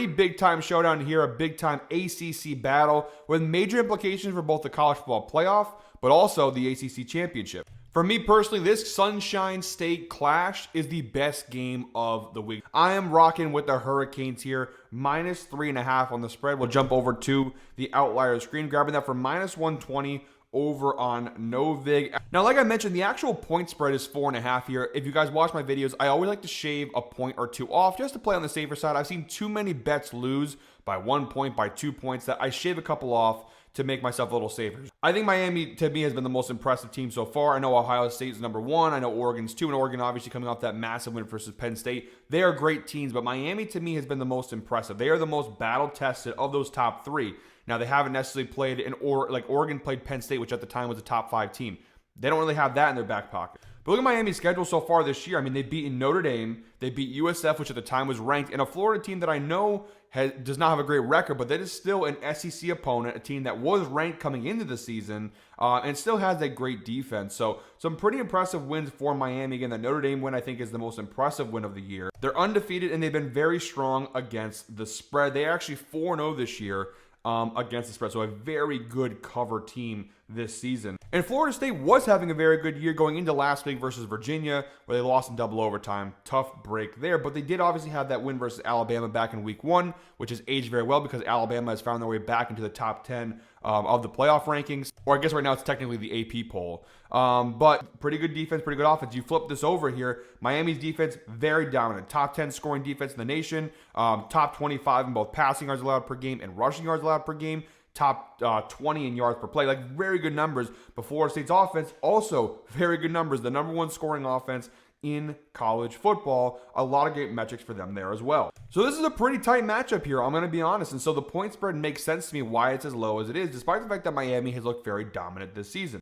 Pretty big time showdown here, a big time ACC battle with major implications for both the college football playoff, but also the ACC championship. For me personally, this Sunshine State clash is the best game of the week. I am rocking with the Hurricanes here, -3.5 on the spread. We'll jump over to the outlier screen, grabbing that for -120 over on Novig. Now, like I mentioned, the actual point spread is 4.5 here. If you guys watch my videos, I always like to shave a point or two off just to play on the safer side. I've seen too many bets lose by 1 point, by 2 points, that I shave a couple off to make myself a little safer. I think Miami, to me, has been the most impressive team so far. I know Ohio State is number 1. I know Oregon's 2, and Oregon obviously coming off that massive win versus Penn State. They are great teams, but Miami, to me, has been the most impressive. They are the most battle-tested of those top 3. Now, they haven't necessarily played like Oregon played Penn State, which at the time was a top 5 team. They don't really have that in their back pocket. But look at Miami's schedule so far this year. I mean, they've beaten Notre Dame. They beat USF, which at the time was ranked, and a Florida team that I know does not have a great record, but that is still an SEC opponent, a team that was ranked coming into the season, and still has a great defense. So some pretty impressive wins for Miami. Again, the Notre Dame win, I think, is the most impressive win of the year. They're undefeated, and they've been very strong against the spread. They're actually 4-0 this year against the spread. So a very good cover team this season. And Florida State was having a very good year going into last week versus Virginia, where they lost in double overtime. Tough break there, but they did obviously have that win versus Alabama back in week 1, which has aged very well because Alabama has found their way back into the top 10 of the playoff rankings, or I guess right now it's technically the AP poll. But pretty good defense, pretty good offense. You flip this over here, Miami's defense, very dominant. Top 10 scoring defense in the nation, top 25 in both passing yards allowed per game and rushing yards allowed per game. Top 20 in yards per play, like very good numbers. But Florida State's offense, also very good numbers. The number 1 scoring offense in college football. A lot of great metrics for them there as well. So this is a pretty tight matchup here, I'm going to be honest. And so the point spread makes sense to me why it's as low as it is, despite the fact that Miami has looked very dominant this season.